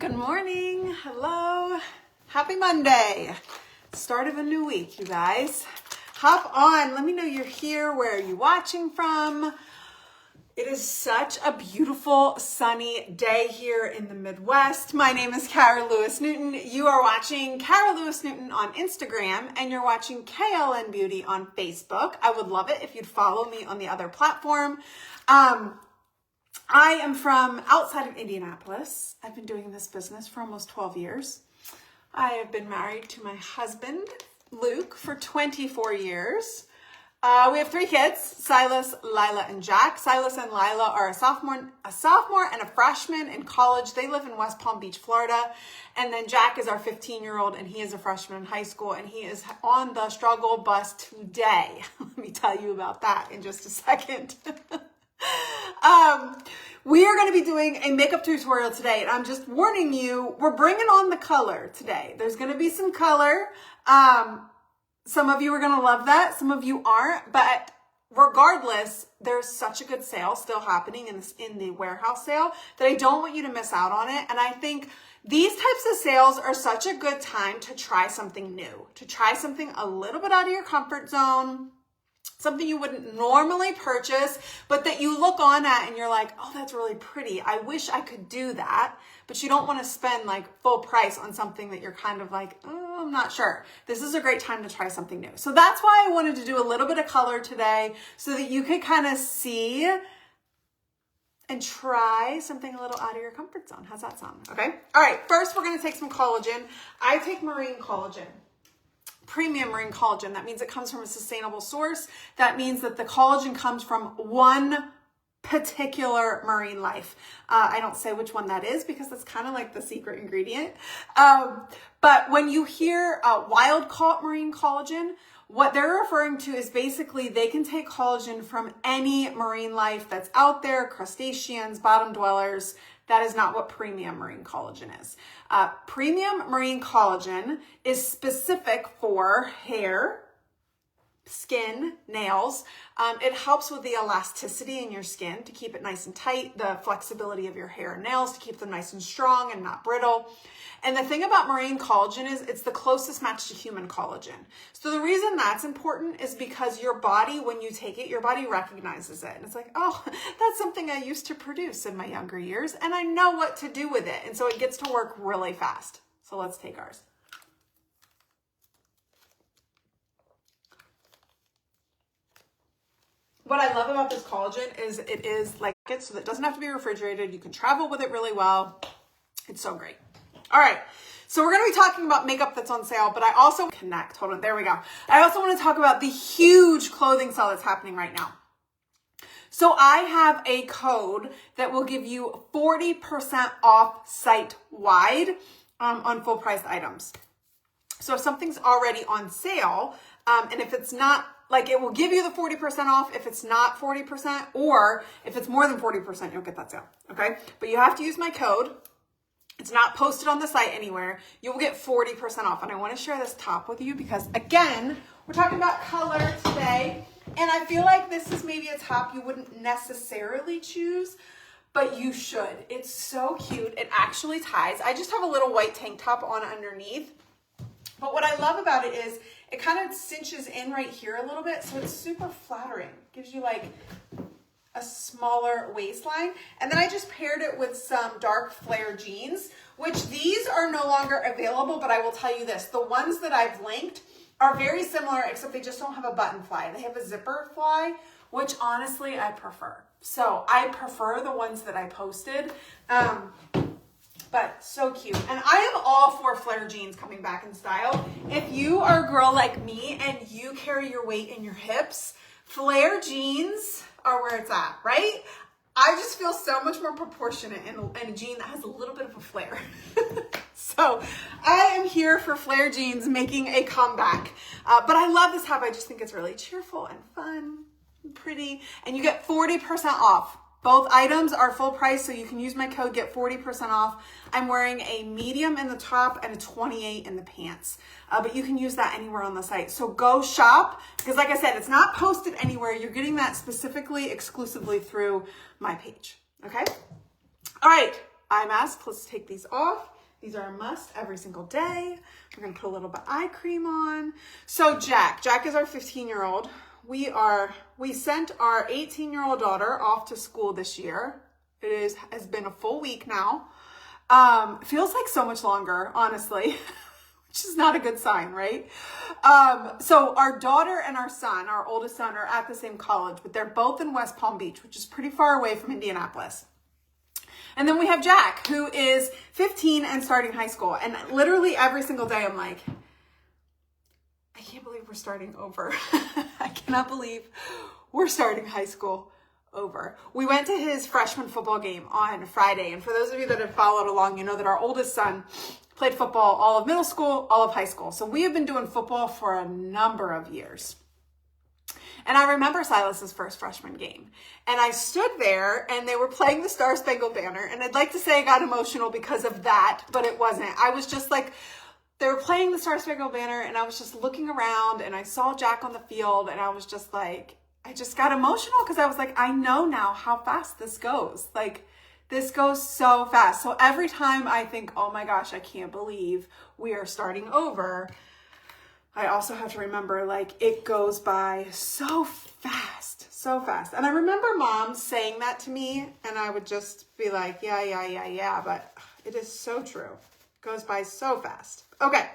Good morning. Hello. Happy Monday. Start of a new week, you guys. Hop on. Let me know you're here. Where are you watching from? It is such a beautiful sunny day here in the Midwest. My name is Kara Lewis Newton. You are watching Kara Lewis Newton on Instagram and you're watching KLN Beauty on Facebook. I would love it if you'd follow me on the other platform. I am from outside of Indianapolis. I've been doing this business for almost 12 years. I have been married to my husband, Luke, for 24 years. We have 3 kids, Silas, Lila, and Jack. Silas and Lila are a sophomore and a freshman in college. They live in West Palm Beach, Florida. And then Jack is our 15-year-old, and he is a freshman in high school, and he is on the struggle bus today. Let me tell you about that in just a second. We are going to be doing a makeup tutorial today, and I'm just warning you, we're bringing on the color today. There's going to be some color. Some of you are going to love that. Some of you aren't, but regardless, there's such a good sale still happening in the warehouse sale that I don't want you to miss out on it. And I think these types of sales are such a good time to try something new, to try something a little bit out of your comfort zone, something you wouldn't normally purchase, but that you look on at and you're like, oh, that's really pretty. I wish I could do that. But you don't want to spend like full price on something that you're kind of like, oh, I'm not sure. This is a great time to try something new. So that's why I wanted to do a little bit of color today so that you could kind of see and try something a little out of your comfort zone. How's that sound? Okay. All right. First, we're going to take some collagen. I take marine collagen. Premium marine collagen. That means it comes from a sustainable source. That means that the collagen comes from one particular marine life. I don't say which one that is because that's kind of like the secret ingredient. But when you hear wild caught marine collagen, what they're referring to is basically they can take collagen from any marine life that's out there, crustaceans, bottom dwellers. That is not what premium marine collagen is. Premium marine collagen is specific for hair, skin, nails. It helps with the elasticity in your skin to keep it nice and tight, the flexibility of your hair and nails to keep them nice and strong and not brittle. And the thing about marine collagen is it's the closest match to human collagen. So the reason that's important is because your body, when you take it, your body recognizes it. And it's like, oh, that's something I used to produce in my younger years, and I know what to do with it. And so it gets to work really fast. So let's take ours. What I love about this collagen is it is like it, so that it doesn't have to be refrigerated. You can travel with it really well. It's so great. All right, so we're going to be talking about makeup that's on sale, but I also connect. Hold on, there we go. I also want to talk about the huge clothing sale that's happening right now. So I have a code that will give you 40% off site-wide on full-priced items. So if something's already on sale, and if it's not, like it will give you the 40% off if it's not 40%, or if it's more than 40%, you'll get that sale, okay? But you have to use my code. It's not posted on the site anywhere. You will get 40% off. And I want to share this top with you because, again, we're talking about color today. And I feel like this is maybe a top you wouldn't necessarily choose, but you should. It's so cute. It actually ties. I just have a little white tank top on underneath. But what I love about it is it kind of cinches in right here a little bit. So it's super flattering. Gives you like a smaller waistline. And then I just paired it with some dark flare jeans, which these are no longer available, but I will tell you this, the ones that I've linked are very similar, except they just don't have a button fly. They have a zipper fly, which honestly I prefer. So I prefer the ones that I posted, but so cute. And I am all for flare jeans coming back in style. If you are a girl like me and you carry your weight in your hips, flare jeans are where it's at, right? I just feel so much more proportionate in a jean that has a little bit of a flare. So I am here for flare jeans making a comeback. But I love this top. I just think it's really cheerful and fun and pretty. And you get 40% off. Both items are full price, so you can use my code, get 40% off. I'm wearing a medium in the top and a 28 in the pants, but you can use that anywhere on the site. So go shop, because like I said, it's not posted anywhere. You're getting that specifically, exclusively through my page, okay? All right, eye masks. Let's take these off. These are a must every single day. We're gonna put a little bit of eye cream on. So Jack is our 15-year-old. We sent our 18-year-old daughter off to school this year. Has been a full week now. Feels like so much longer, honestly, which is not a good sign, right? So our daughter and our son, our oldest son, are at the same college, but they're both in West Palm Beach, which is pretty far away from Indianapolis. And then we have Jack, who is 15 and starting high school. And literally every single day I'm like, I can't believe we're starting over. I cannot believe we're starting high school over. We went to his freshman football game on Friday. And for those of you that have followed along, you know that our oldest son played football all of middle school, all of high school. So we have been doing football for a number of years. And I remember Silas's first freshman game. And I stood there and they were playing the Star Spangled Banner. And I'd like to say I got emotional because of that, but it wasn't. I was just like, they were playing the Star Spangled Banner and I was just looking around and I saw Jack on the field and I was just like, I just got emotional because I was like, I know now how fast this goes. Like, this goes so fast. So every time I think, oh my gosh, I can't believe we are starting over, I also have to remember, like, it goes by so fast, so fast. And I remember Mom saying that to me, and I would just be like, yeah, but it is so true. It goes by so fast. Okay.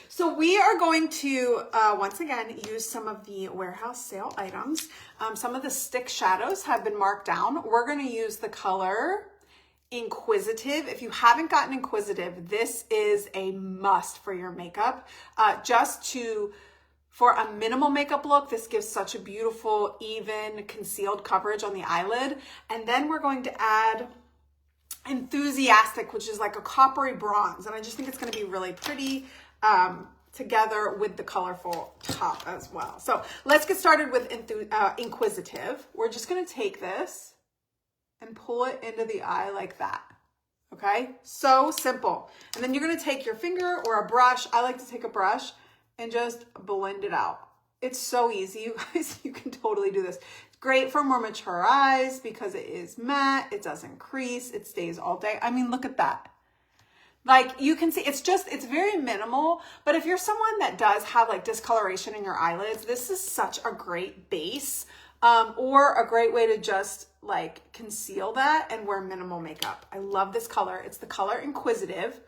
So we are going to, once again, use some of the warehouse sale items. Some of the stick shadows have been marked down. We're going to use the color Inquisitive. If you haven't gotten Inquisitive, this is a must for your makeup. For a minimal makeup look, this gives such a beautiful, even concealed coverage on the eyelid. And then we're going to add Enthusiastic, which is like a coppery bronze. And I just think it's going to be really pretty together with the colorful top as well. So let's get started with Inquisitive. We're just going to take this and pull it into the eye like that. Okay, so simple. And then you're going to take your finger or a brush. I like to take a brush and just blend it out. It's so easy, you guys. You can totally do this. It's great for more mature eyes because it is matte. It doesn't crease. It stays all day. I mean, look at that. Like, you can see, it's very minimal, but if you're someone that does have like discoloration in your eyelids, this is such a great base. Or a great way to just like conceal that and wear minimal makeup. I love this color. It's the color Inquisitive.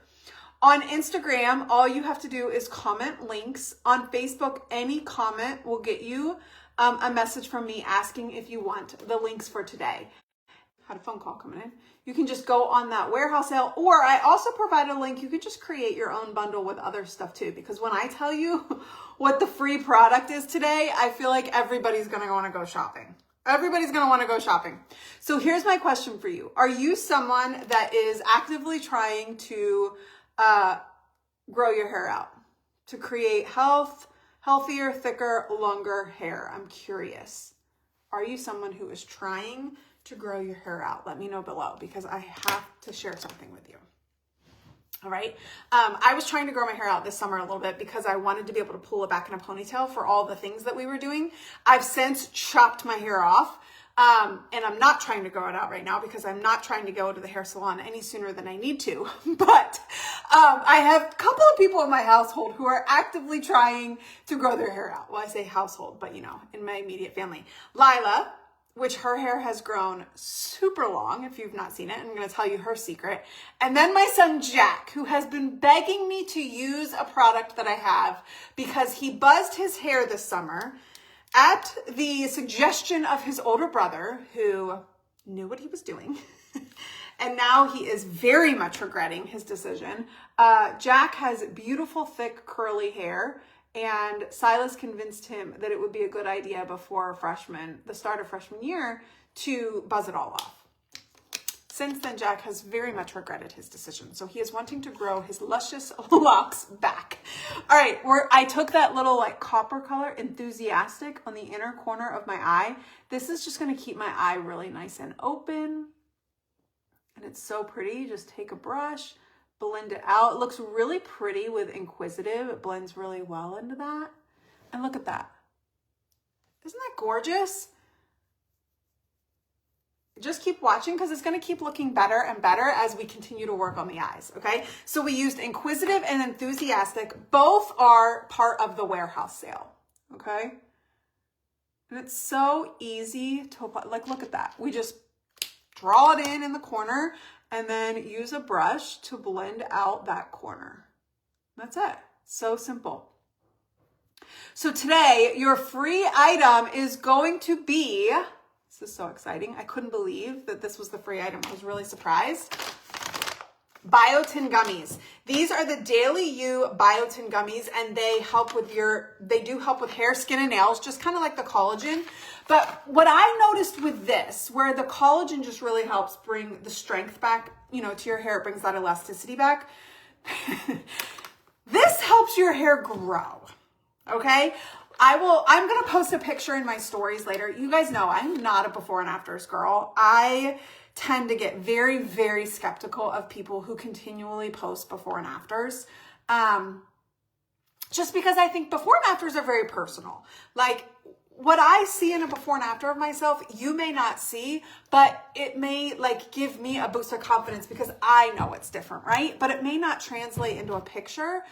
On Instagram, all you have to do is comment links. On Facebook, any comment will get you a message from me asking if you want the links for today. Had a phone call coming in. You can just go on that warehouse sale, or I also provide a link. You can just create your own bundle with other stuff too, because when I tell you what the free product is today, I feel like everybody's going to want to go shopping. Everybody's going to want to go shopping. So here's my question for you. Are you someone that is actively trying to grow your hair out, to create healthier, thicker, longer hair? I'm curious. Are you someone who is trying to grow your hair out? Let me know below because I have to share something with you. All right. I was trying to grow my hair out this summer a little bit because I wanted to be able to pull it back in a ponytail for all the things that we were doing. I've since chopped my hair off. And I'm not trying to grow it out right now because I'm not trying to go to the hair salon any sooner than I need to. But I have a couple of people in my household who are actively trying to grow their hair out. Well, I say household, but you know, in my immediate family. Lila, which her hair has grown super long, if you've not seen it. I'm going to tell you her secret. And then my son, Jack, who has been begging me to use a product that I have because he buzzed his hair this summer at the suggestion of his older brother, who knew what he was doing. And now he is very much regretting his decision. Jack has beautiful, thick, curly hair. And Silas convinced him that it would be a good idea before the start of freshman year, to buzz it all off. Since then, Jack has very much regretted his decision. So he is wanting to grow his luscious locks back. All right, I took that little like copper color, Enthusiastic, on the inner corner of my eye. This is just going to keep my eye really nice and open. And it's so pretty. Just take a brush, blend it out. It looks really pretty with Inquisitive. It blends really well into that. And look at that. Isn't that gorgeous? just keep watching because it's going to keep looking better and better as we continue to work on the eyes, okay? So we used Inquisitive and Enthusiastic. Both are part of the warehouse sale, okay? And it's so easy to apply. Like, look at that. We just draw it in the corner and then use a brush to blend out that corner. That's it. So simple. So today, your free item is going to be, this is so exciting. I couldn't believe that this was the free item. I was really surprised. Biotin gummies. These are the Daily You Biotin gummies, and they do help with hair, skin, and nails, just kind of like the collagen. But what I noticed with this, where the collagen just really helps bring the strength back, to your hair, it brings that elasticity back. This helps your hair grow. Okay. I'm going to post a picture in my stories later. You guys know I'm not a before and afters girl. I tend to get very, very skeptical of people who continually post before and afters. Just because I think before and afters are very personal. Like, what I see in a before and after of myself, you may not see, but it may give me a boost of confidence because I know it's different, right? But it may not translate into a picture.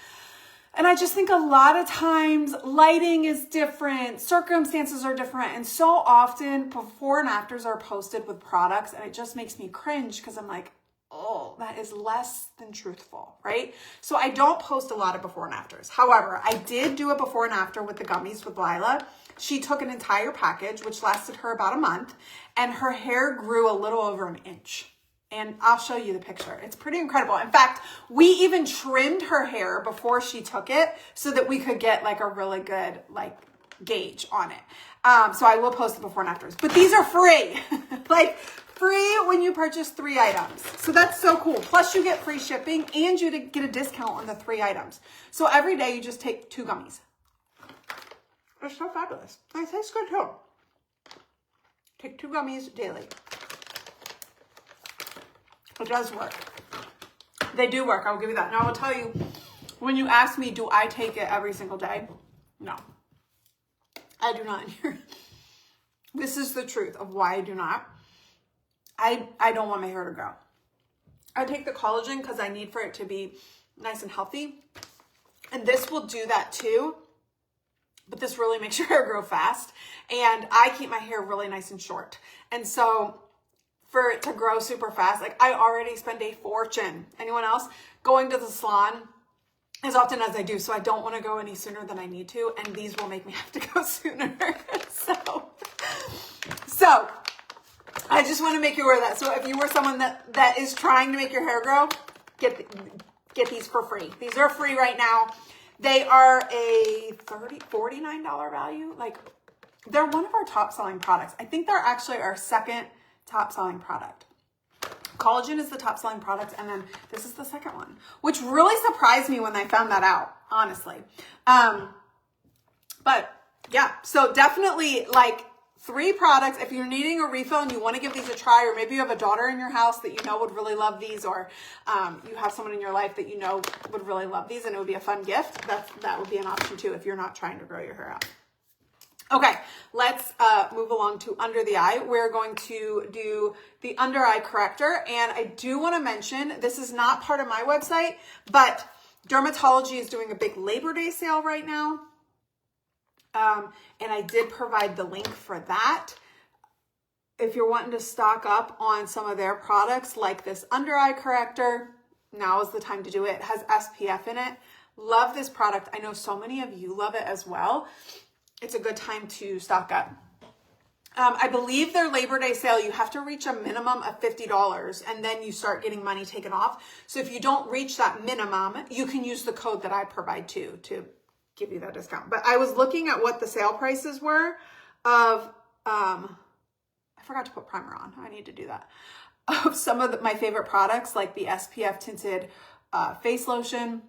And I just think a lot of times lighting is different, circumstances are different, and so often before and afters are posted with products, and it just makes me cringe because I'm like, oh, that is less than truthful, right? So I don't post a lot of before and afters. However, I did do a before and after with the gummies with Lila. She took an entire package, which lasted her about a month, and her hair grew a little over an inch. And I'll show you the picture. It's pretty incredible. In fact, we even trimmed her hair before she took it so that we could get a really good gauge on it. So I will post the before and afters. But these are free. Free when you purchase 3 items. So that's so cool. Plus you get free shipping and you get a discount on the 3 items. So every day you just take 2 gummies. They're so fabulous. They taste good too. Take 2 gummies daily. It does work. They do work. I'll give you that. Now, I will tell you, when you ask me, do I take it every single day? No. I do not. This is the truth of why I do not. I don't want my hair to grow. I take the collagen because I need for it to be nice and healthy. And this will do that too. But this really makes your hair grow fast. And I keep my hair really nice and short. And so for it to grow super fast, I already spend a fortune. Anyone else? Going to the salon as often as I do, so I don't want to go any sooner than I need to, and these will make me have to go sooner. So I just want to make you aware of that. So if you were someone that is trying to make your hair grow, get these for free. These are free right now. They are a $49 value. They're one of our top selling products. I think they're actually our second top selling product. Collagen is the top selling product, and then this is the second one, which really surprised me when I found that out, honestly. But yeah, so definitely 3 products. If you're needing a refill and you want to give these a try, or maybe you have a daughter in your house that would really love these, or you have someone in your life that would really love these and it would be a fun gift, that would be an option too if you're not trying to grow your hair out. Okay, let's move along to under the eye. We're going to do the under eye corrector. And I do want to mention, this is not part of my website, but Dermatology is doing a big Labor Day sale right now. And I did provide the link for that. If you're wanting to stock up on some of their products like this under eye corrector, now is the time to do it. It has SPF in it. Love this product. I know so many of you love it as well. It's a good time to stock up. I believe their Labor Day sale, you have to reach a minimum of $50 and then you start getting money taken off. So if you don't reach that minimum, you can use the code that I provide too to give you that discount. But I was looking at what the sale prices were of, I forgot to put primer on. I need to do that. Of some of my favorite products, like the SPF tinted face lotion,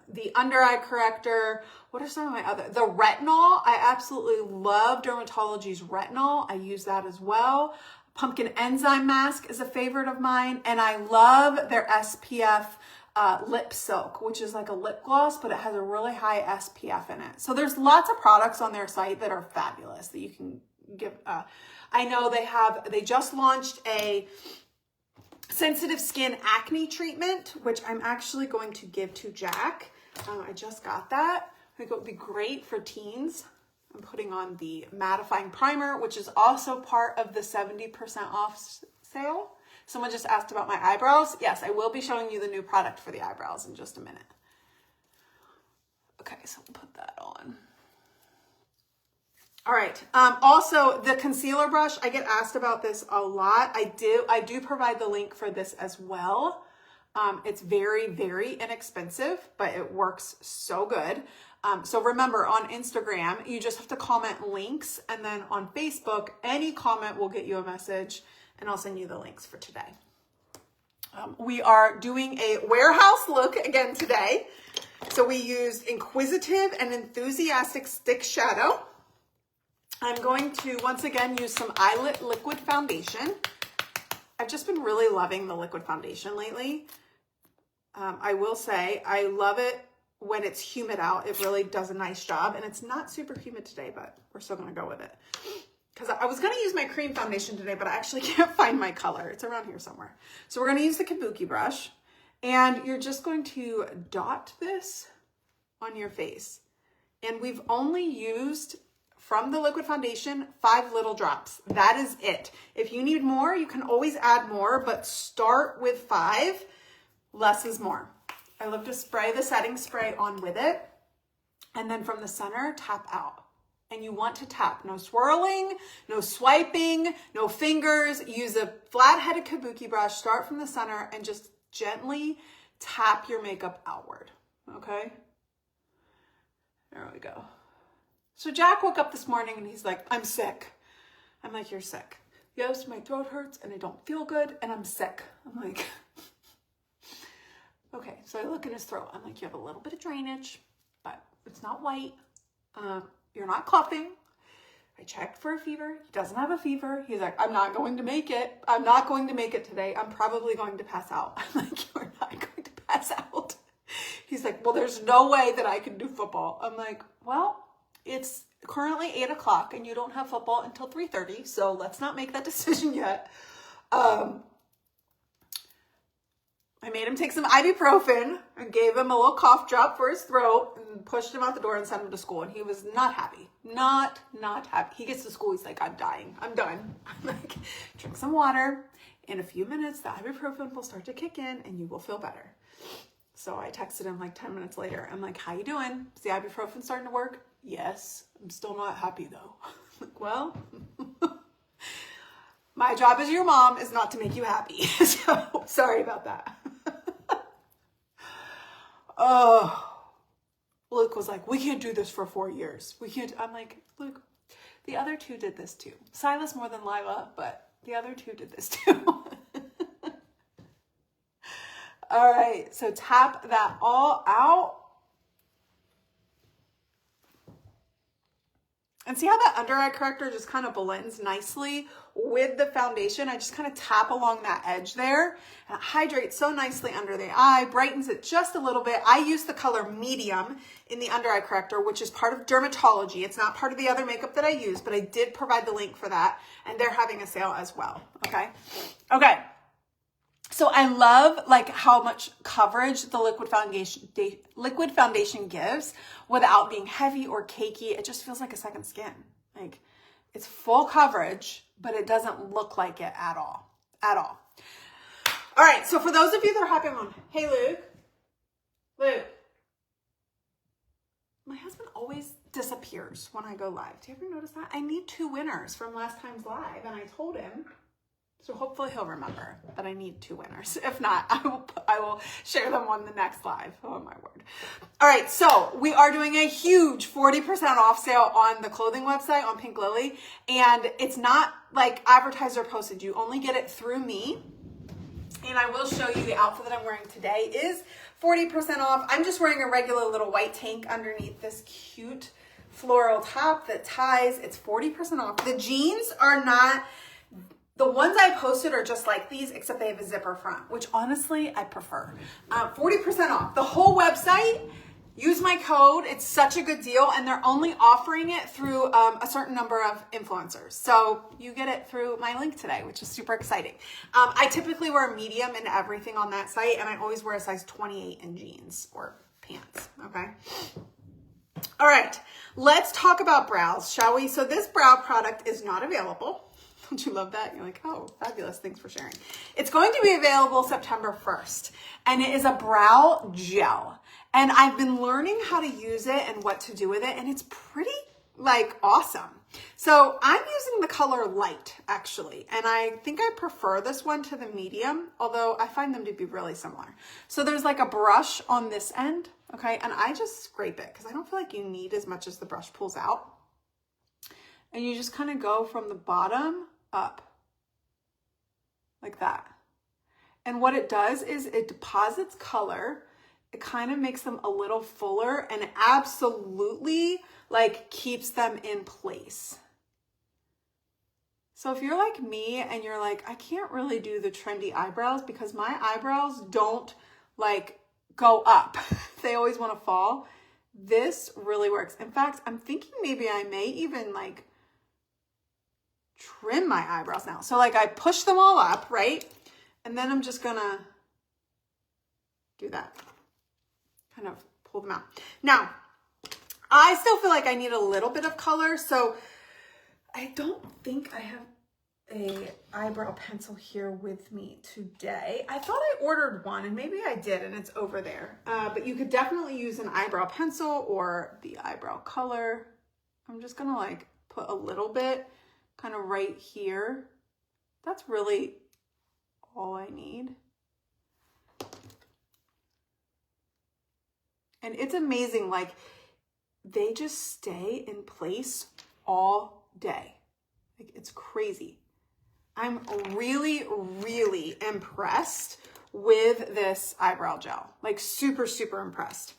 the under eye corrector. What are some of my other, the retinol? I absolutely love Dermatology's retinol. I use that as well. Pumpkin enzyme mask is a favorite of mine. And I love their SPF lip silk, which is like a lip gloss, but it has a really high SPF in it. So there's lots of products on their site that are fabulous that you can give I know they just launched a sensitive skin acne treatment, which I'm actually going to give to Jack. I just got that. I think it would be great for teens. I'm putting on the mattifying primer, which is also part of the 70% off sale. Someone just asked about my eyebrows. Yes, I will be showing you the new product for the eyebrows in just a minute. Okay, so we'll put that on. All right. Also, the concealer brush, I get asked about this a lot. I do provide the link for this as well. It's very, very inexpensive, but it works so good. So remember, on Instagram, you just have to comment links, and then on Facebook, any comment will get you a message, and I'll send you the links for today. We are doing a warehouse look again today. So we used Inquisitive and Enthusiastic Stick Shadow. I'm going to, once again, use some Eyelit Liquid Foundation. I've just been really loving the liquid foundation lately. I will say I love it when it's humid out. It really does a nice job, and it's not super humid today, but we're still going to go with it. Because I was going to use my cream foundation today, but I actually can't find my color. It's around here somewhere. So we're going to use the Kabuki brush, and you're just going to dot this on your face. And we've only used, from the liquid foundation, 5 little drops. That is it. If you need more, you can always add more, but start with 5. Less is more. I love to spray the setting spray on with it, and then from the center, tap out. And you want to tap. No swirling, no swiping, no fingers. Use a flat-headed Kabuki brush. Start from the center and just gently tap your makeup outward. Okay? There we go. So Jack woke up this morning and he's like, I'm sick. I'm like, you're sick. Yes, my throat hurts and I don't feel good and I'm sick. I'm like, okay. So I look in his throat. I'm like, you have a little bit of drainage, but it's not white. You're not coughing. I checked for a fever. He doesn't have a fever. He's like, I'm not going to make it. I'm not going to make it today. I'm probably going to pass out. I'm like, you're not going to pass out. He's like, well, there's no way that I can do football. I'm like, well, it's currently 8 o'clock and you don't have football until 3:30. So let's not make that decision yet. I made him take some ibuprofen and gave him a little cough drop for his throat and pushed him out the door and sent him to school. And he was not happy. Not happy. He gets to school. He's like, I'm dying. I'm done. I'm like, drink some water. In a few minutes, the ibuprofen will start to kick in and you will feel better. So I texted him like 10 minutes later. I'm like, how you doing? Is the ibuprofen starting to work? Yes. I'm still not happy though. I'm like, well, my job as your mom is not to make you happy. So sorry about that. Oh, Luke was like, we can't do this for 4 years. We can't. I'm like, Luke, the other 2 did this too. Silas more than Lila, but the other 2 did this too. All right, so tap that all out. And see how that under eye corrector just kind of blends nicely with the foundation? I just kind of tap along that edge there. And it hydrates so nicely under the eye, brightens it just a little bit. I use the color medium in the under eye corrector, which is part of Dermatology. It's not part of the other makeup that I use, but I did provide the link for that. And they're having a sale as well, okay? Okay. So I love like how much coverage the liquid foundation gives without being heavy or cakey. It just feels like a second skin. Like it's full coverage, but it doesn't look like it at all. All right. So for those of you that are hopping on, hey, Luke, my husband always disappears when I go live. Do you ever notice that? I need 2 winners from last time's live, and I told him. So hopefully he'll remember that I need 2 winners. If not, I will share them on the next live. Oh my word. All right, so we are doing a huge 40% off sale on the clothing website on Pink Lily. And it's not like advertiser posted. You only get it through me. And I will show you the outfit that I'm wearing today is 40% off. I'm just wearing a regular little white tank underneath this cute floral top that ties. It's 40% off. The jeans are not... The ones I posted are just like these, except they have a zipper front, which honestly I prefer. 40% off. The whole website use my code. It's such a good deal, and they're only offering it through a certain number of influencers. So you get it through my link today, which is super exciting. I typically wear a medium in everything on that site, and I always wear a size 28 in jeans or pants, okay? All right, let's talk about brows, shall we? So this brow product is not available. Don't you love that? You're like, oh, fabulous. Thanks for sharing. It's going to be available September 1st, and it is a brow gel. And I've been learning how to use it and what to do with it, and it's pretty, like, awesome. So I'm using the color light, actually, and I think I prefer this one to the medium, although I find them to be really similar. So there's like a brush on this end, okay, and I just scrape it because I don't feel like you need as much as the brush pulls out. And you just kind of go from the bottom up like that. And what it does is it deposits color. It kind of makes them a little fuller, and it absolutely like keeps them in place. So if you're like me and you're like, I can't really do the trendy eyebrows because my eyebrows don't like go up. They always want to fall. This really works. In fact, I'm thinking maybe I may even like trim my eyebrows now. So like I push them all up, right? And then I'm just gonna do that. Kind of pull them out. Now, I still feel like I need a little bit of color, so I don't think I have a eyebrow pencil here with me today. I thought I ordered one, and maybe I did, and it's over there. But you could definitely use an eyebrow pencil or the eyebrow color. I'm just gonna like put a little bit kind of right here. That's really all I need. And it's amazing, like they just stay in place all day. Like it's crazy. I'm really, really impressed with this eyebrow gel. Like super, super impressed.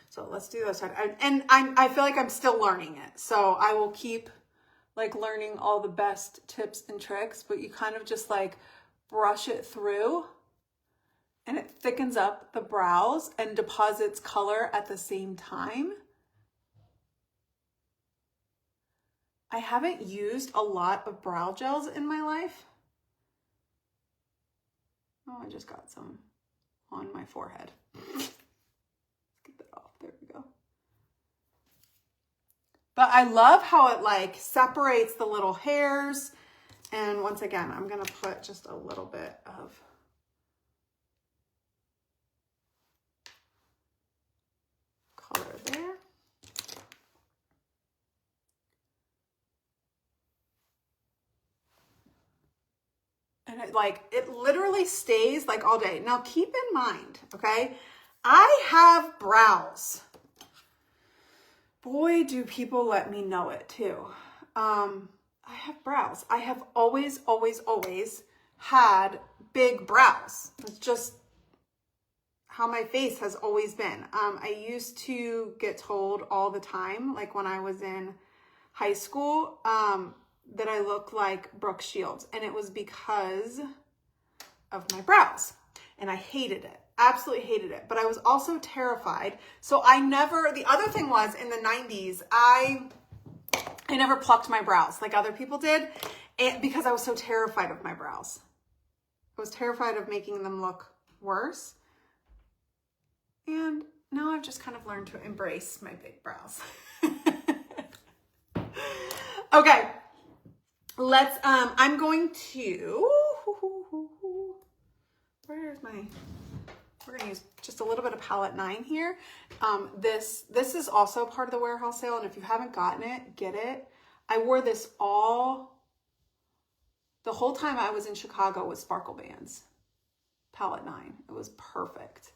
So let's do this. And I feel like I'm still learning it. So I will keep like learning all the best tips and tricks, but you kind of just like brush it through and it thickens up the brows and deposits color at the same time. I haven't used a lot of brow gels in my life. Oh, I just got some on my forehead. Let's get that off. There we go. But I love how it like separates the little hairs. And once again, I'm gonna put just a little bit of color there. And it literally stays like all day. Now keep in mind, okay, I have brows. Boy, do people let me know it too. I have brows. I have always, always, always had big brows. It's just how my face has always been. I used to get told all the time, like when I was in high school, that I looked like Brooke Shields, and it was because of my brows, and I hated it. Absolutely hated it. But I was also terrified. So the other thing was in the 90s, I never plucked my brows like other people did, because I was so terrified of my brows. I was terrified of making them look worse. And now I've just kind of learned to embrace my big brows. Okay. I'm going to, we're going to use just a little bit of palette 9 here. This is also part of the warehouse sale. And if you haven't gotten it, get it. I wore this the whole time I was in Chicago with Sparkle Bands. Palette 9. It was perfect.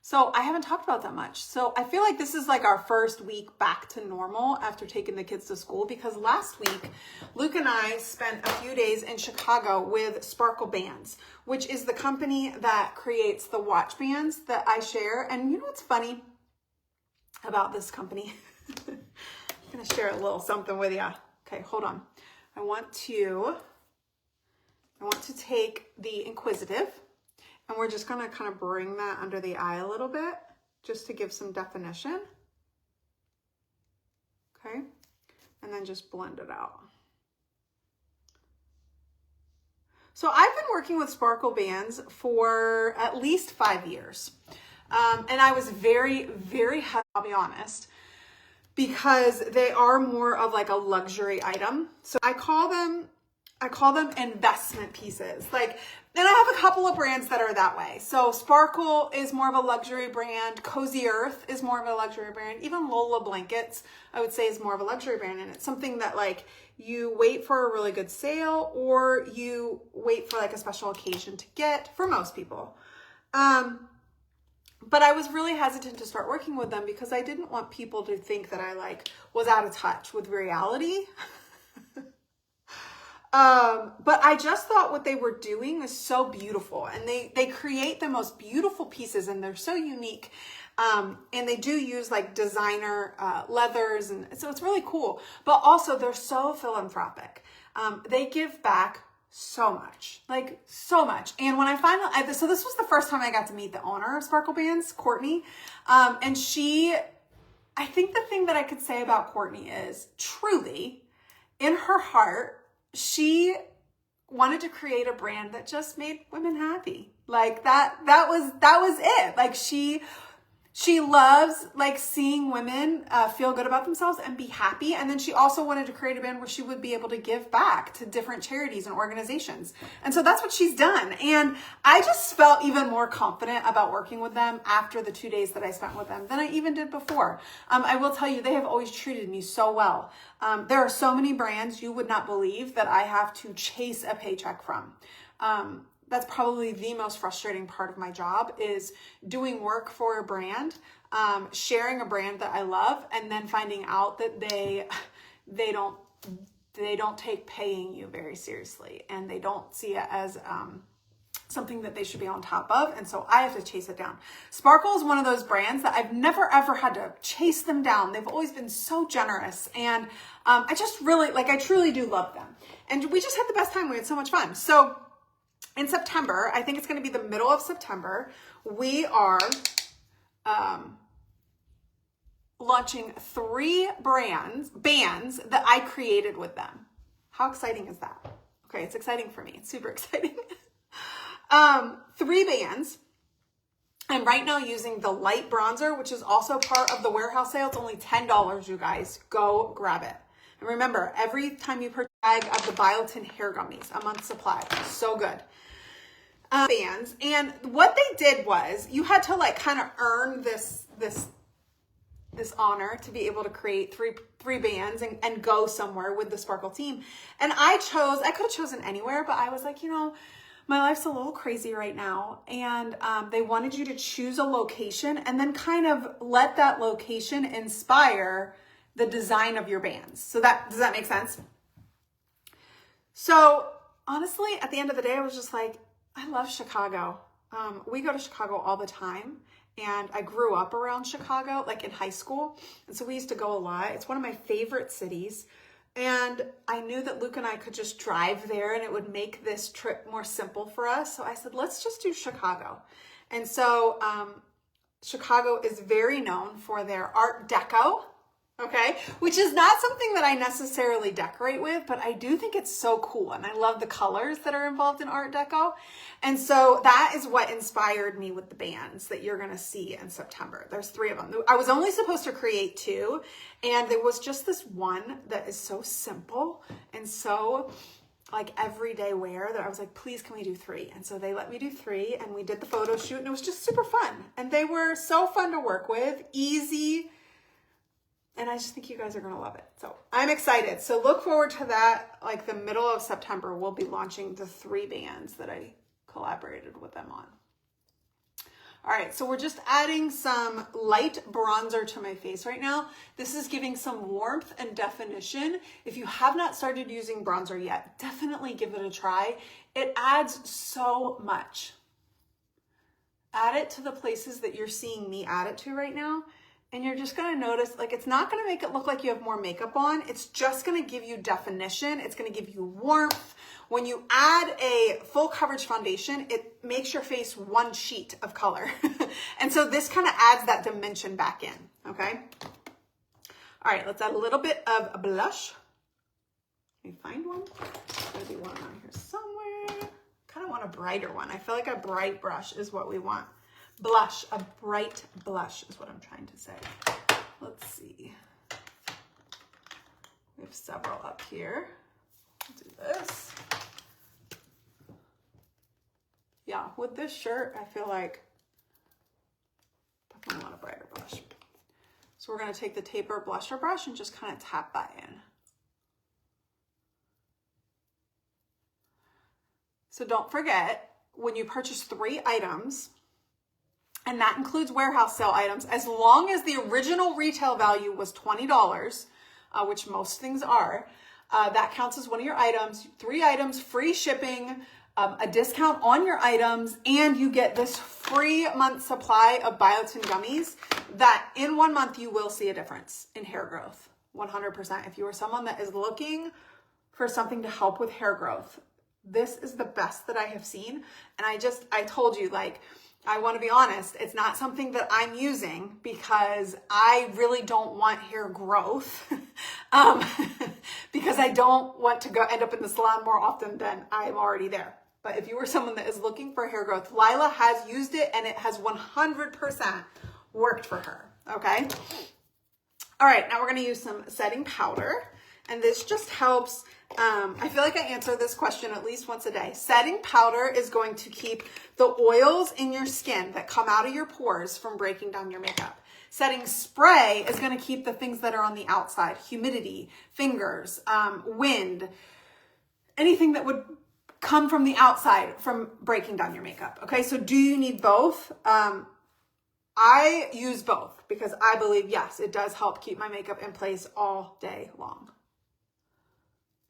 So I haven't talked about that much. So I feel like this is like our first week back to normal after taking the kids to school, because last week, Luke and I spent a few days in Chicago with Sparkle Bands, which is the company that creates the watch bands that I share. And you know what's funny about this company? I'm gonna share a little something with you. Okay, hold on. I want to take the Inquisitive, And we're just gonna kind of bring that under the eye a little bit, just to give some definition. Okay, and then just blend it out. So I've been working with sparkle bands for at least 5 years. And I was very, very happy, I'll be honest, because they are more of like a luxury item. So I call them investment pieces. Like, and I have a couple of brands that are that way. So Sparkle is more of a luxury brand. Cozy Earth is more of a luxury brand. Even Lola Blankets, I would say, is more of a luxury brand. And it's something that like you wait for a really good sale, or you wait for like a special occasion to get, for most people. But I was really hesitant to start working with them because I didn't want people to think that I like was out of touch with reality. But I just thought what they were doing is so beautiful, and they create the most beautiful pieces, and they're so unique. And they do use like designer leathers, and so it's really cool. But also they're so philanthropic. They give back so much, like so much. And when I finally, so this was the first time I got to meet the owner of Sparkle Bands, Courtney. And I think the thing that I could say about Courtney is, truly, in her heart, she wanted to create a brand that just made women happy. Like that was it. Like she loves like seeing women feel good about themselves and be happy. And then she also wanted to create a brand where she would be able to give back to different charities and organizations. And so that's what she's done. And I just felt even more confident about working with them after the 2 days that I spent with them than I even did before. I will tell you, they have always treated me so well. There are so many brands you would not believe that I have to chase a paycheck from. That's probably the most frustrating part of my job, is doing work for a brand, sharing a brand that I love, and then finding out that they don't take paying you very seriously, and they don't see it as something that they should be on top of. And so I have to chase it down. Sparkle is one of those brands that I've never ever had to chase them down. They've always been so generous, and I just really, like, I truly do love them. And we just had the best time. We had so much fun. So in September, I think it's going to be the middle of September, we are launching 3 bands that I created with them. How exciting is that? Okay, it's exciting for me. It's super exciting. 3 bands. I'm right now using the light bronzer, which is also part of the warehouse sale. It's only $10, you guys. Go grab it. And remember, every time you purchase a bag of the Biotin hair gummies, a month's supply. So good. Bands. And what they did was, you had to like kind of earn this honor to be able to create three bands and go somewhere with the Sparkle team. And I could have chosen anywhere, but I was like, my life's a little crazy right now. And they wanted you to choose a location and then kind of let that location inspire the design of your bands. So does that make sense? So honestly, at the end of the day, I was just like, I love Chicago. We go to Chicago all the time. And I grew up around Chicago, like in high school. And so we used to go a lot. It's one of my favorite cities. And I knew that Luke and I could just drive there and it would make this trip more simple for us. So I said, let's just do Chicago. And so Chicago is very known for their Art Deco, okay? Which is not something that I necessarily decorate with, but I do think it's so cool. And I love the colors that are involved in Art Deco. And so that is what inspired me with the bands that you're gonna see in September. There's 3 of them. I was only supposed to create 2, and there was just this one that is so simple and so like everyday wear that I was like, please, can we do 3? And so they let me do 3, and we did the photo shoot, and it was just super fun. And they were so fun to work with, easy. And I just think you guys are going to love it. So I'm excited. So look forward to that. Like the middle of September, we'll be launching the 3 bands that I collaborated with them on. All right, so we're just adding some light bronzer to my face right now. This is giving some warmth and definition. If you have not started using bronzer yet, definitely give it a try. It adds so much. Add it to the places that you're seeing me add it to right now, And you're just gonna notice, like, it's not gonna make it look like you have more makeup on. It's just gonna give you definition. It's gonna give you warmth. When you add a full coverage foundation, it makes your face one sheet of color. And so this kind of adds that dimension back in, okay? All right, let's add a little bit of a blush. Let me find one. There's gotta be one around here somewhere. Kind of want a brighter one. I feel like a bright brush is what we want. Blush, a bright blush is what I'm trying to say. Let's see. We have several up here. Let's do this. Yeah, with this shirt, I feel like definitely want a brighter blush. So we're gonna take the taper blusher brush and just kind of tap that in. So don't forget, when you purchase 3 items, and that includes warehouse sale items, as long as the original retail value was $20, which most things are, that counts as one of your items. 3 items, free shipping, a discount on your items, and you get this free month supply of biotin gummies that in 1 month you will see a difference in hair growth, 100%. If you are someone that is looking for something to help with hair growth, this is the best that I have seen. And I told you, like, I want to be honest, it's not something that I'm using because I really don't want hair growth, because I don't want to end up in the salon more often than I'm already there. But if you are someone that is looking for hair growth, Lila has used it and it has 100% worked for her, okay? All right, now we're going to use some setting powder. And this just helps, I feel like I answer this question at least once a day. Setting powder is going to keep the oils in your skin that come out of your pores from breaking down your makeup. Setting spray is going to keep the things that are on the outside, humidity, fingers, wind, anything that would come from the outside from breaking down your makeup. Okay, so do you need both? I use both because I believe, yes, it does help keep my makeup in place all day long.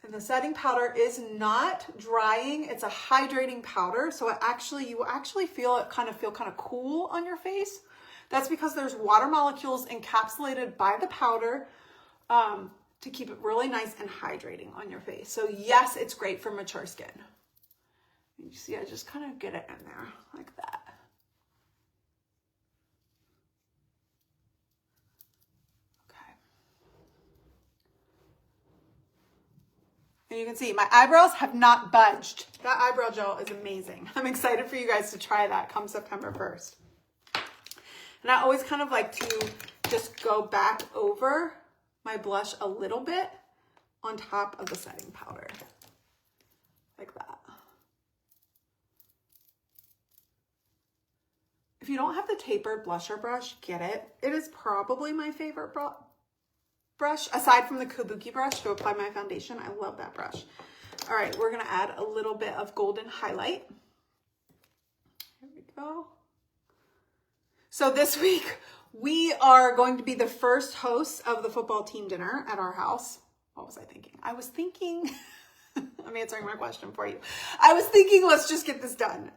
And the setting powder is not drying. It's a hydrating powder. So you will actually feel it kind of cool on your face. That's because there's water molecules encapsulated by the powder to keep it really nice and hydrating on your face. So yes, it's great for mature skin. You see, I just kind of get it in there like that. And you can see my eyebrows have not budged. That eyebrow gel is amazing. I'm excited for you guys to try that come September 1st. And I always kind of like to just go back over my blush a little bit on top of the setting powder. Like that. If you don't have the tapered blusher brush, get it. It is probably my favorite brush, aside from the Kabuki brush to apply my foundation. I love that brush. All right, we're gonna add a little bit of golden highlight. Here we go. So this week, we are going to be the first hosts of the football team dinner at our house. What was I thinking? I was thinking, I'm answering my question for you. I was thinking, let's just get this done.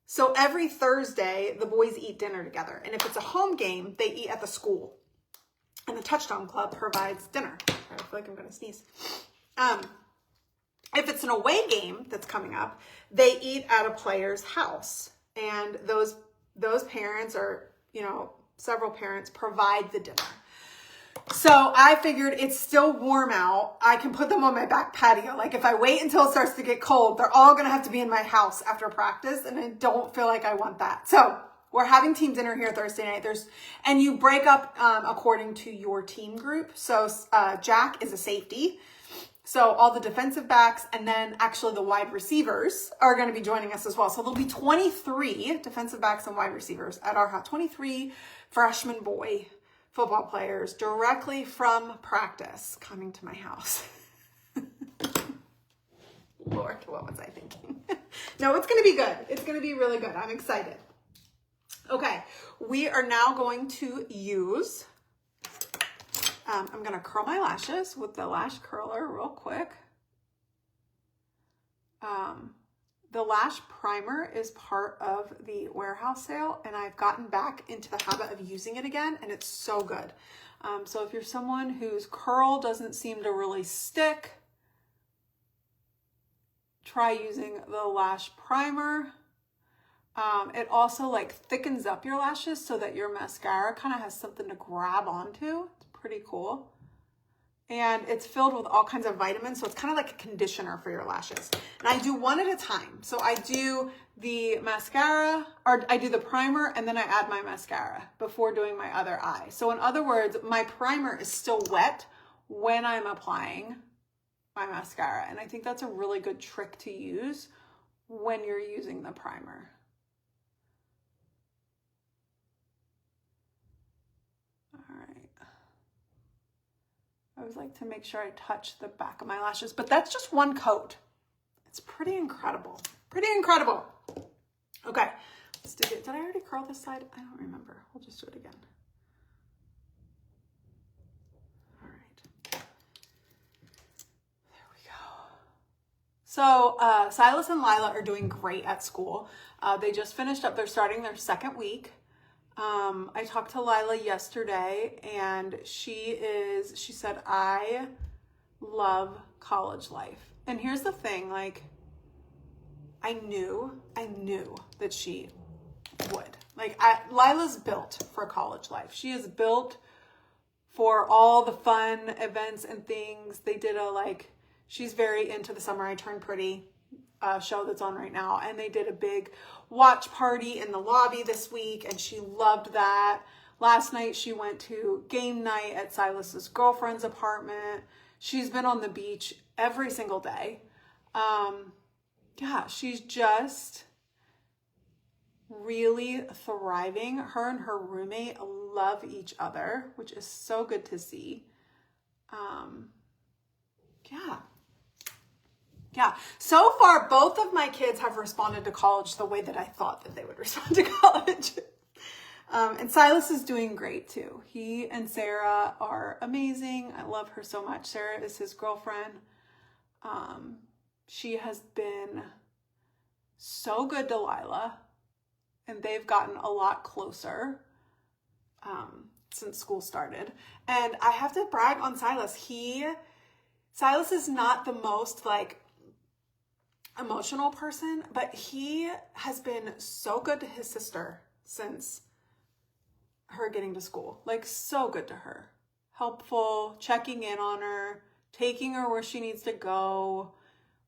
So every Thursday, the boys eat dinner together. And if it's a home game, they eat at the school. And the Touchdown Club provides dinner. I feel like I'm going to sneeze. If it's an away game that's coming up, they eat at a player's house. And those parents, or, several parents, provide the dinner. So I figured it's still warm out. I can put them on my back patio. Like if I wait until it starts to get cold, they're all going to have to be in my house after practice. And I don't feel like I want that. So we're having team dinner here Thursday night. And you break up according to your team group. So Jack is a safety. So all the defensive backs and then actually the wide receivers are going to be joining us as well. So there'll be 23 defensive backs and wide receivers at our house. 23 freshman boy football players directly from practice coming to my house. Lord, what was I thinking? No, it's going to be good. It's going to be really good. I'm excited. Okay, we are now going to use, I'm going to curl my lashes with the lash curler real quick. the lash primer is part of the warehouse sale, and I've gotten back into the habit of using it again, and it's so good. So if you're someone whose curl doesn't seem to really stick, try using the lash primer. It also like thickens up your lashes so that your mascara kind of has something to grab onto. It's pretty cool. And it's filled with all kinds of vitamins, so it's kind of like a conditioner for your lashes. And I do one at a time. So I do the mascara, or I do the primer, and then I add my mascara before doing my other eye. So in other words, my primer is still wet when I'm applying my mascara. And I think that's a really good trick to use when you're using the primer. All right. I always like to make sure I touch the back of my lashes, but that's just one coat. It's pretty incredible. Pretty incredible. Okay, let's do it. Did I already curl this side? I don't remember. We'll just do it again. All right. There we go. So Silas and Lila are doing great at school. They just finished up. They're starting their second week. I talked to Lila yesterday, and she said, I love college life. And here's the thing, like, I knew that she would. Like, Lila's built for college life. She is built for all the fun events and things. They did she's very into the Summer I Turned Pretty show that's on right now, and they did a big watch party in the lobby this week, and she loved that. Last night she went to game night at Silas's girlfriend's apartment. She's been on the beach every single day. Yeah, she's just really thriving. Her and her roommate love each other, which is so good to see. Yeah. So far, both of my kids have responded to college the way that I thought that they would respond to college. And Silas is doing great too. He and Sarah are amazing. I love her so much. Sarah is his girlfriend. She has been so good to Lila, and they've gotten a lot closer since school started. And I have to brag on Silas. Silas is not the most emotional person, but he has been so good to his sister since her getting to school. Like, so good to her. Helpful, checking in on her, taking her where she needs to go.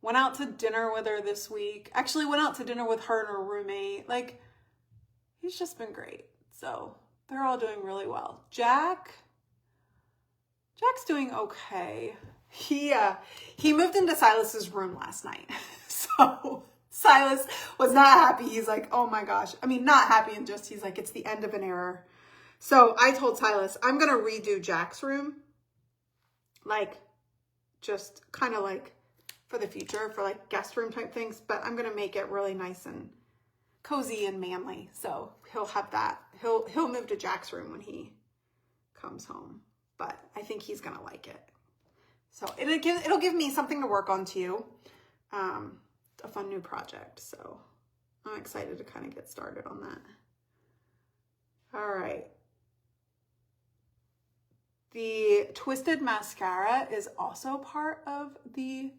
Went out to dinner with her this week. Actually went out to dinner with her and her roommate. Like, he's just been great. So they're all doing really well. Jack's doing okay. He moved into Silas's room last night. So Silas was not happy. He's like, oh my gosh. I mean, not happy, and just, he's like, it's the end of an era. So I told Silas, I'm going to redo Jack's room. Like, just kind of like for the future, for like guest room type things. But I'm going to make it really nice and cozy and manly. So he'll have that. He'll move to Jack's room when he comes home. But I think he's going to like it. So it'll give me something to work on too. A fun new project. So I'm excited to kind of get started on that. All right. The Twisted Mascara is also part of the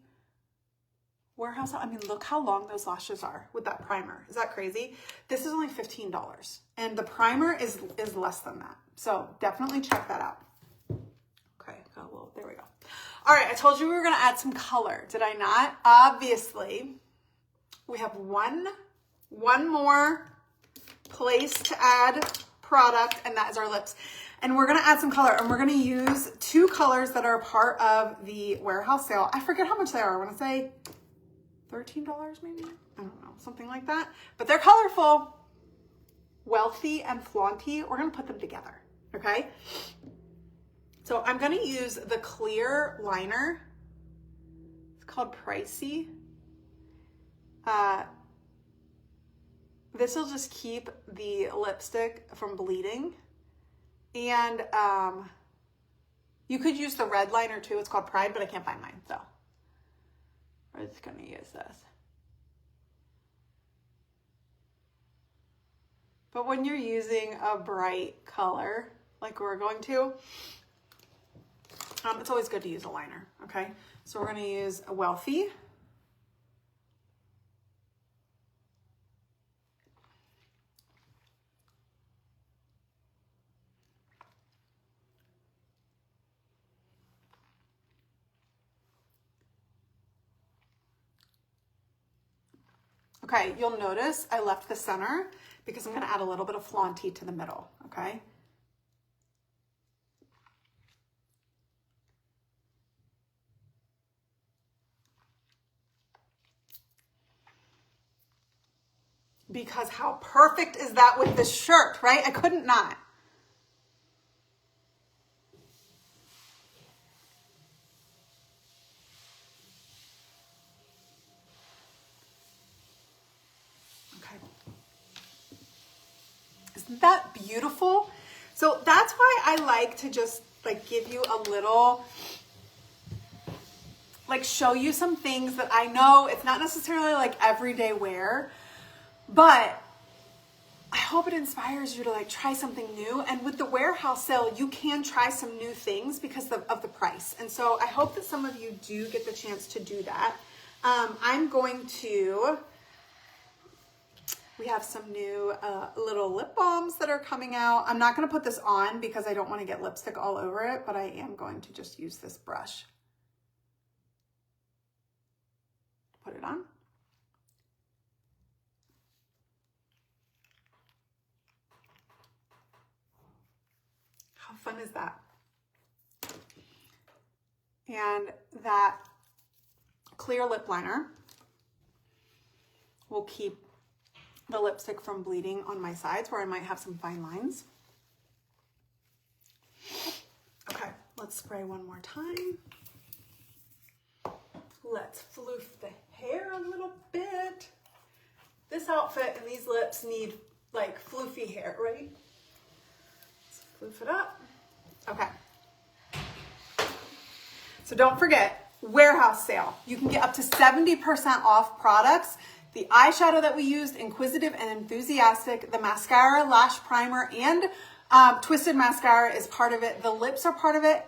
warehouse. I mean, look how long those lashes are with that primer. Is that crazy? This is only $15, and the primer is less than that. So definitely check that out. Okay, there we go. All right, I told you we were gonna add some color, did I not? Obviously, we have one more place to add product, and that is our lips. And we're gonna add some color, and we're gonna use two colors that are part of the warehouse sale. I forget how much they are. I wanna say $13 maybe? I don't know, something like that. But they're colorful. Wealthy and Flaunty. We're gonna put them together, okay? So I'm gonna use the clear liner. It's called Pricey. This will just keep the lipstick from bleeding. And you could use the red liner too. It's called Pride, but I can't find mine, so we're just gonna use this. But when you're using a bright color, like we're going to, it's always good to use a liner, okay? So we're gonna use a Wealthy. Okay, you'll notice I left the center because I'm gonna add a little bit of Flaunty to the middle, okay? Because how perfect is that with this shirt, right? I couldn't not. Isn't that beautiful? So that's why I like to just like give you a little, like show you some things that I know it's not necessarily like everyday wear, but I hope it inspires you to like try something new. And with the warehouse sale, you can try some new things because of the price. And so I hope that some of you do get the chance to do that. I'm going to, we have some new little lip balms that are coming out. I'm not going to put this on because I don't want to get lipstick all over it, but I am going to just use this brush. Put it on. How fun is that? And that clear lip liner will keep the lipstick from bleeding on my sides where I might have some fine lines. Okay, let's spray one more time. Let's floof the hair a little bit. This outfit and these lips need like floofy hair, right? Let's floof it up. Okay. So don't forget, warehouse sale. You can get up to 70% off products. The eyeshadow that we used, Inquisitive and Enthusiastic, the mascara, lash primer, and Twisted mascara is part of it. The lips are part of it.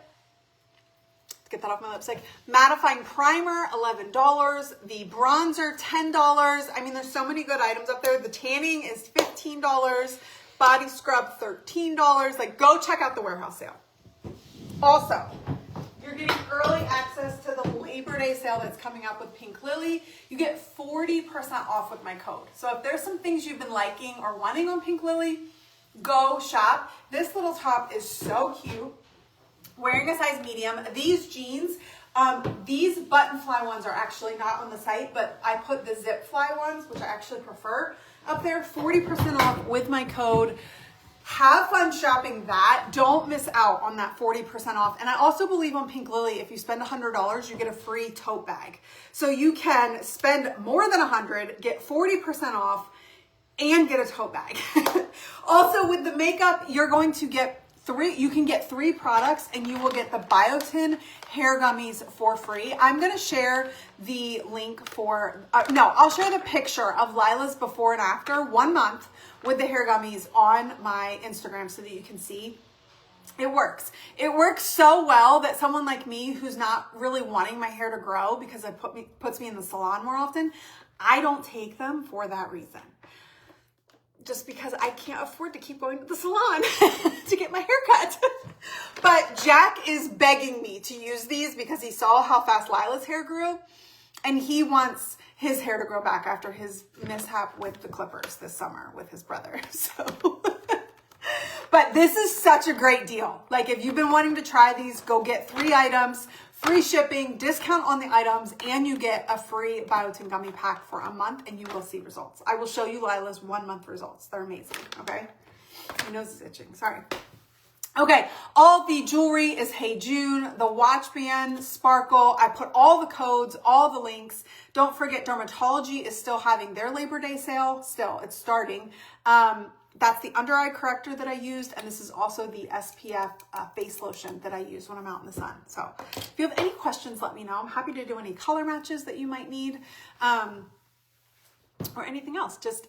Let's get that off my lipstick. Mattifying primer, $11. The bronzer, $10. I mean, there's so many good items up there. The tanning is $15. Body scrub, $13. Like, go check out the warehouse sale. Also, you're getting early access to the Labor Day sale that's coming up with Pink Lily. You get 40% off with my code. So if there's some things you've been liking or wanting on Pink Lily, go shop. This little top is so cute. Wearing a size medium. These jeans, these button fly ones are actually not on the site, but I put the zip fly ones, which I actually prefer, up there. 40% off with my code. Have fun shopping that. Don't miss out on that 40% off. And I also believe on Pink Lily, if you spend $100, you get a free tote bag. So you can spend more than $100, get 40% off, and get a tote bag. Also, with the makeup, you're going to get you can get 3 products and you will get the Biotin hair gummies for free. I'm going to share the link for, I'll share the picture of Lila's before and after 1 month with the hair gummies on my Instagram so that you can see. It works. It works so well that someone like me who's not really wanting my hair to grow because it puts me in the salon more often, I don't take them for that reason. Just because I can't afford to keep going to the salon to get my hair cut. But Jack is begging me to use these because he saw how fast Lila's hair grew and he wants his hair to grow back after his mishap with the clippers this summer with his brother. So, but this is such a great deal. Like if you've been wanting to try these, go get 3 items, free shipping, discount on the items, and you get a free Biotin gummy pack for a month and you will see results. I will show you Lila's 1 month results. They're amazing, okay? My nose is itching, sorry. Okay, all the jewelry is Hey June, the watch band, Sparkle. I put all the codes, all the links. Don't forget Dermatology is still having their Labor Day sale. Still, it's starting. That's the under eye corrector that I used. And this is also the SPF face lotion that I use when I'm out in the sun. So if you have any questions, let me know. I'm happy to do any color matches that you might need. or anything else. Just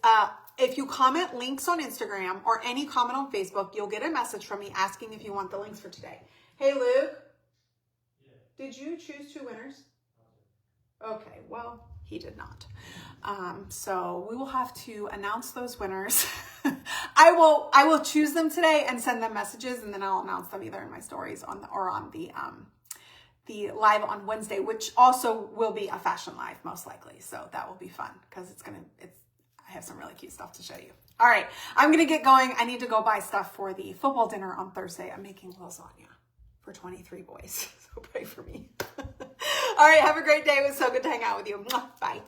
if you comment links on Instagram or any comment on Facebook, you'll get a message from me asking if you want the links for today. Hey, Luke, did you choose 2 winners? Okay, well, he did not. So we will have to announce those winners. I will choose them today and send them messages, and then I'll announce them either in my stories on the live on Wednesday, which also will be a fashion live most likely. So that will be fun because I have some really cute stuff to show you. All right, I'm gonna get going. I need to go buy stuff for the football dinner on Thursday. I'm making lasagna for 23 boys, so pray for me. All right, have a great day. It was so good to hang out with you. Bye.